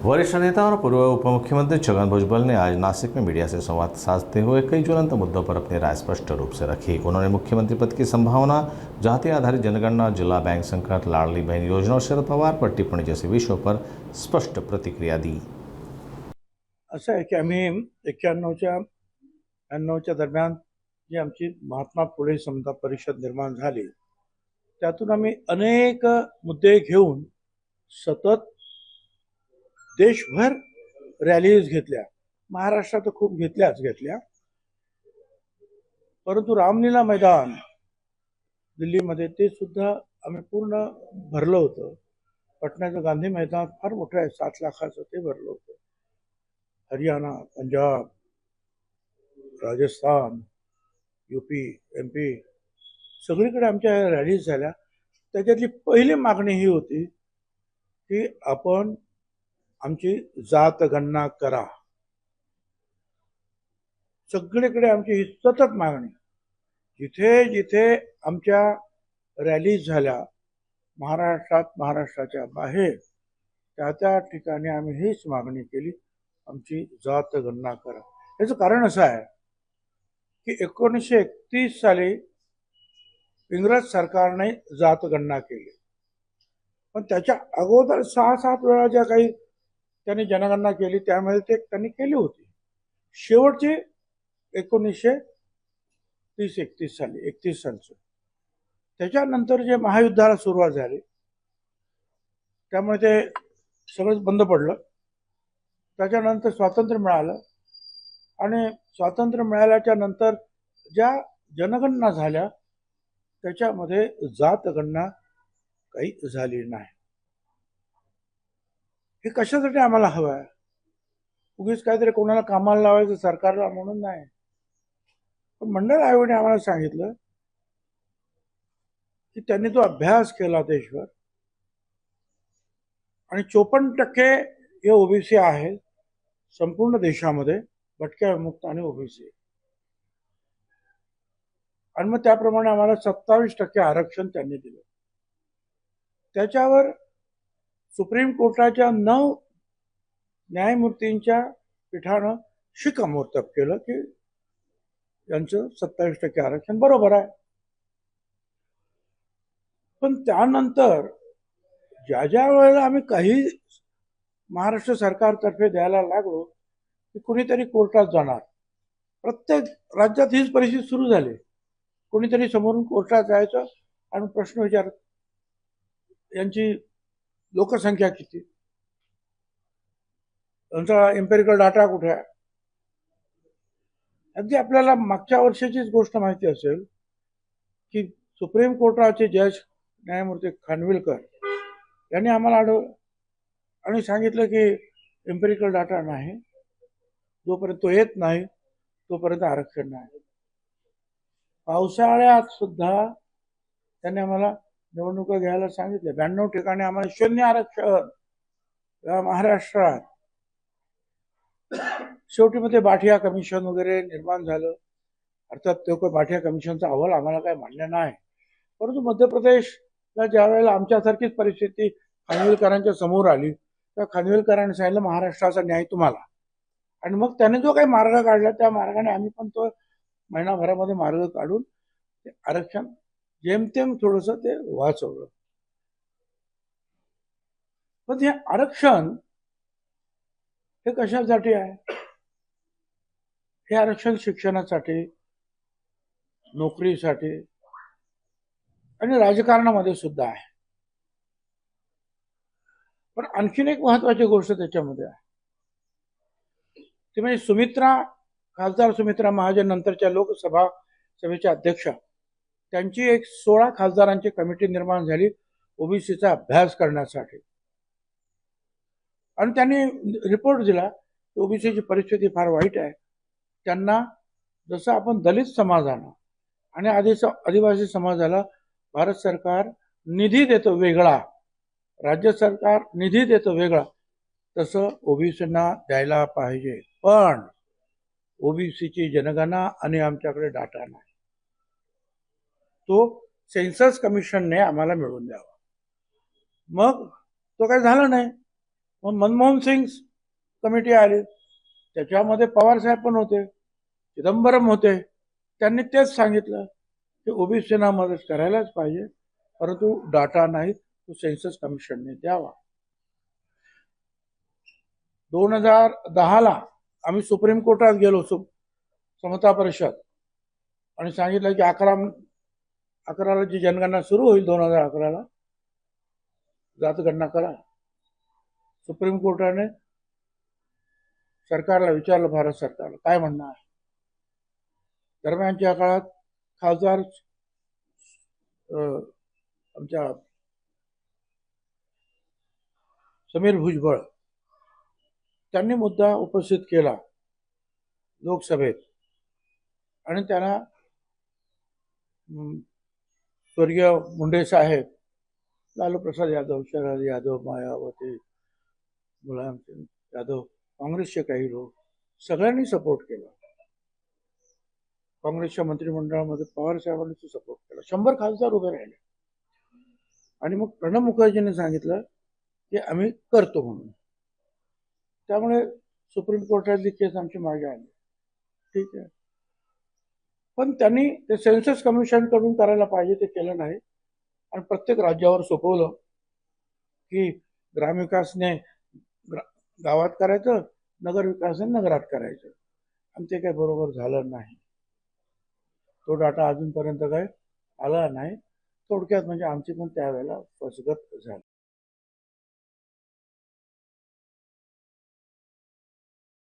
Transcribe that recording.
वरिष्ठ नेता और पूर्व उप मुख्यमंत्री छगन भुजबल ने आज नासिक में मीडिया से संवाद साधते हुए कई ज्वलंत मुद्दों पर अपनी राय स्पष्ट रूप से रखी। उन्होंने मुख्यमंत्री पद की संभावना, जाति आधारित जनगणना, जिला बैंक संकट, लाडली बहन योजना और शरद पवार पर टिप्पणी जैसे विषयों पर स्पष्ट प्रतिक्रिया दी। असं आहे की आम्ही 91-92च्या दरम्यान जी आमची महात्मा फुले समता परिषद निर्माण झाली, त्यातून आम्ही अनेक मुद्दे घेऊन सतत देशभर रॅलीज घेतल्या, महाराष्ट्रात खूप घेतल्या, परंतु रामलीला मैदान दिल्लीमध्ये ते सुद्धा आम्ही पूर्ण भरलं होतं. पटण्याचं गांधी मैदान फार मोठं आहे, 7 लाखाचं, ते भरलं होतं. हरियाणा, पंजाब, राजस्थान, यूपी, MP सगळीकडे आमच्या रॅलीज झाल्या. त्याच्यातली पहिली मागणी ही होती की आपण आमची जात गणना करा. सगळीकडे आमची ही सतत मागणी, जिथे जिथे आमच्या रॅलीज झाल्या महाराष्ट्रात, महाराष्ट्राच्या बाहेर, त्या ठिकाणी आम्ही हीच मागणी केली, आमची जात गणना करा. याचं कारण असं आहे की 1931 साली इंग्रज सरकारने जात गणना केली, पण त्याच्या अगोदर 6-7 वेळा ज्या काही त्यांनी जनगणना केली त्यामध्ये ते त्यांनी केली होती. शेवटची 1930-31 साली, 31 सालचं. त्याच्यानंतर जे महायुद्धाला सुरुवात झाली त्यामुळे ते सगळंच बंद पडलं. त्याच्यानंतर स्वातंत्र्य मिळालं आणि स्वातंत्र्य मिळाल्याच्या नंतर ज्या जनगणना झाल्या त्याच्यामध्ये जात गणना काही झाली नाही. हे कशासाठी आम्हाला हवं आहे? उगीच काहीतरी कोणाला कामाला लावायचं सरकारला म्हणून नाही. पण मंडळ आयोगाने आम्हाला सांगितलं की त्यांनी तो अभ्यास केला देशभर आणि 54% हे ओबीसी आहेत संपूर्ण देशामध्ये, भटक्या विमुक्त आणि ओबीसी. आणि मग त्याप्रमाणे आम्हाला 27% आरक्षण त्यांनी दिलं. त्याच्यावर सुप्रीम कोर्टाच्या 9 न्यायमूर्तींच्या पीठानं शिक्कामोर्तब केलं की यांचं 27% आरक्षण बरोबर आहे. पण त्यानंतर ज्या वेळेला आम्ही काही महाराष्ट्र सरकारतर्फे द्यायला लागलो की कुणीतरी कोर्टात जाणार. प्रत्येक राज्यात हीच परिस्थिती सुरू झाली. कोणीतरी समोरून कोर्टात जायचं आणि प्रश्न विचारत, यांची लोकसंख्या किती, यांचा एम्पेरिकल डाटा कुठे आहे. अगदी आपल्याला मागच्या वर्षाचीच गोष्ट माहिती असेल की सुप्रीम कोर्टाचे जज न्यायमूर्ती खानविलकर यांनी आम्हाला अडवलं आणि सांगितलं की एम्पेरिकल डाटा नाही, जोपर्यंत तो येत नाही तोपर्यंत आरक्षण नाही. पावसाळ्यात सुद्धा त्यांनी आम्हाला निवडणुका घ्यायला सांगितले. 92 ठिकाणी आम्हाला 0 आरक्षण या महाराष्ट्रात. शेवटी मध्ये बाठिया कमिशन वगैरे निर्माण झालं. अर्थात तो बाठिया कमिशनचा अहवाल आम्हाला काही मान्य नाही, परंतु मध्य प्रदेशला ज्या वेळेला आमच्यासारखीच परिस्थिती खानविलकरांच्या समोर आली त्या खानविलकरांनी सांगितलं महाराष्ट्राचा न्याय तुम्हाला. आणि मग त्याने जो काही मार्ग काढला त्या मार्गाने आम्ही पण तो महिनाभरामध्ये मार्ग काढून ते आरक्षण जेमतेम थोडस ते वाचवलं. पण हे आरक्षण हे कशासाठी आहे? हे आरक्षण शिक्षणासाठी, नोकरीसाठी आणि राजकारणामध्ये सुद्धा आहे. पण आणखीन एक महत्वाची गोष्ट त्याच्यामध्ये आहे, ती म्हणजे खासदार सुमित्रा महाजन नंतरच्या लोकसभा सभेच्या अध्यक्षा, त्यांची एक 16 खासदारांची कमिटी निर्माण झाली ओबीसीचा अभ्यास करण्यासाठी. आणि त्यांनी रिपोर्ट दिला की ओबीसीची परिस्थिती फार वाईट आहे. त्यांना जसं आपण दलित समाजाला आणि आदिवासी समाजाला भारत सरकार निधी देतं वेगळा, राज्य सरकार निधी देतं वेगळा, तसं ओबीसींना द्यायला पाहिजे. पण ओबीसीची जनगणना आणि आमच्याकडे डाटा नाही, तो सेन्सस कमिशनने आम्हाला मिळवून द्यावा. मग तो काही झाला नाही. मग मनमोहन सिंग कमिटी आली, त्याच्यामध्ये पवार साहेब पण होते, चिदंबरम होते. त्यांनी तेच सांगितलं की ओबीसीना मदत करायलाच पाहिजे, परंतु डाटा नाही तो सेन्सस कमिशनने द्यावा. 2010ला आम्ही सुप्रीम कोर्टात गेलो, समता परिषद, आणि सांगितलं की 11ला जी जनगणना सुरू होईल 2011ला जातगणना करा. सुप्रीम कोर्टाने सरकारला विचारलं, भारत सरकारला काय म्हणणं आहे. दरम्यानच्या काळात खासदार आमच्या समीर भुजबळ त्यांनी मुद्दा उपस्थित केला लोकसभेत, आणि त्यांना स्वर्गीय मुंडे साहेब, लालू प्रसाद यादव, शरद यादव, मायावती, मुलायम सिंग यादव, काँग्रेसचे काही लोक सगळ्यांनी सपोर्ट केला. काँग्रेसच्या मंत्रिमंडळामध्ये पवार साहेबांनी सपोर्ट केला. 100 खासदार उभे राहिले, आणि मग प्रणब मुखर्जीने सांगितलं की आम्ही करतो म्हणून. त्यामुळे सुप्रीम कोर्टातली केस आमची मागे आली. ठीक आहे, पण त्यांनी ते सेन्सस कमिशन कडून करायला पाहिजे ते केलं नाही, आणि प्रत्येक राज्यावर सोपवलं की ग्रामविकासने गावात करायचं, नगर विकासने नगरात करायचं, आणि ते काही बरोबर झालं नाही. तो डाटा अजूनपर्यंत काय आला नाही. थोडक्यात म्हणजे आमची पण त्यावेळेला फसगत झाली.